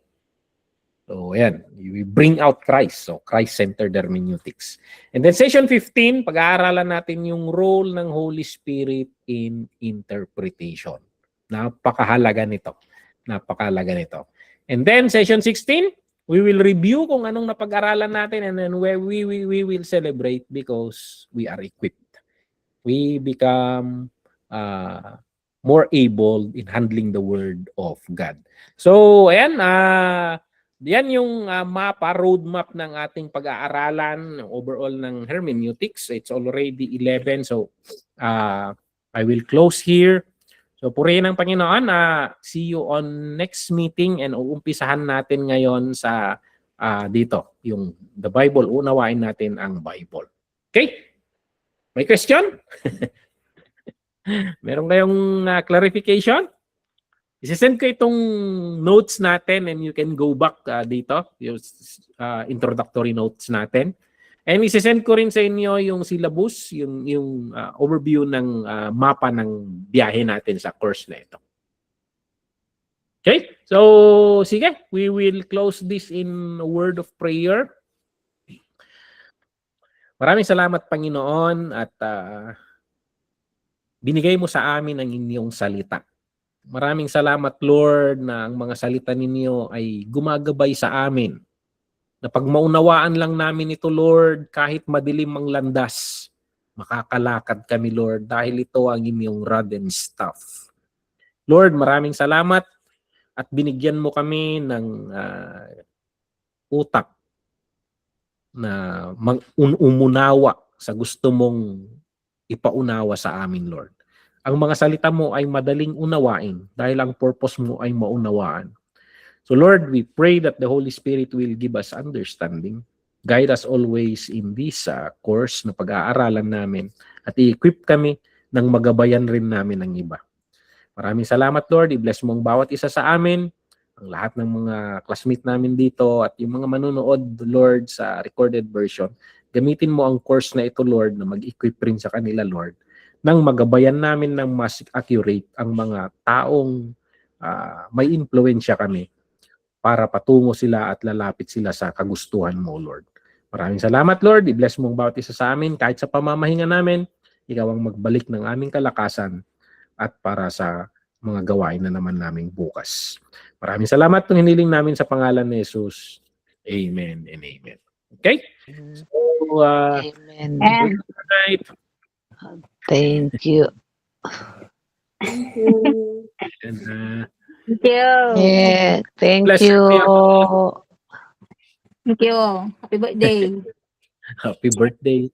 So, yan. You bring out Christ. So, Christ-centered hermeneutics. And then, session 15, pag-aaralan natin yung role ng Holy Spirit in interpretation. Napakahalaga nito. Napakahalaga nito. And then, session 16, we will review kung anong napag-aralan natin and then we will celebrate because we are equipped. We become more able in handling the Word of God. So, ayan, yan yung roadmap ng ating pag-aaralan, overall ng hermeneutics. It's already 11, so I will close here. So, purihin ng Panginoon. See you on next meeting and uumpisahan natin ngayon sa dito, yung the Bible. Unawain natin ang Bible. Okay? May question? Meron kayong clarification? Isisend ko itong notes natin and you can go back dito, yung introductory notes natin. And isisend ko rin sa inyo yung syllabus, yung overview ng mapa ng biyahe natin sa course na ito. Okay? So, sige, we will close this in a word of prayer. Maraming salamat, Panginoon, at binigay mo sa amin ang inyong salita. Maraming salamat, Lord, na ang mga salita ninyo ay gumagabay sa amin. Na pag maunawaan lang namin ito, Lord, kahit madilim ang landas, makakalakad kami, Lord, dahil ito ang inyong rod and staff. Lord, maraming salamat at binigyan mo kami ng utak na umunawa sa gusto mong ipaunawa sa amin, Lord. Ang mga salita mo ay madaling unawain dahil ang purpose mo ay maunawaan. So Lord, we pray that the Holy Spirit will give us understanding. Guide us always in this course na pag-aaralan namin at i-equip kami ng magabayan rin namin ng iba. Maraming salamat, Lord. I-bless mo ang bawat isa sa amin, ang lahat ng mga classmate namin dito at yung mga manunood, Lord, sa recorded version. Gamitin mo ang course na ito, Lord, na mag-equip rin sa kanila, Lord, nang magabayan namin ng mas accurate ang mga taong may impluensya kami para patungo sila at lalapit sila sa kagustuhan mo, Lord. Maraming salamat, Lord. I-bless mo ang bawat isa sa amin. Kahit sa pamamahinga namin, ikaw ang magbalik ng aming kalakasan at para sa mga gawain na naman naming bukas. Maraming salamat kung hiniling namin sa pangalan ni Jesus. Amen and amen. Okay? So, Amen. good night. Thank you. Thank you. And, Thank you. Yeah, thank Bless you. Thank you. Happy birthday. happy birthday.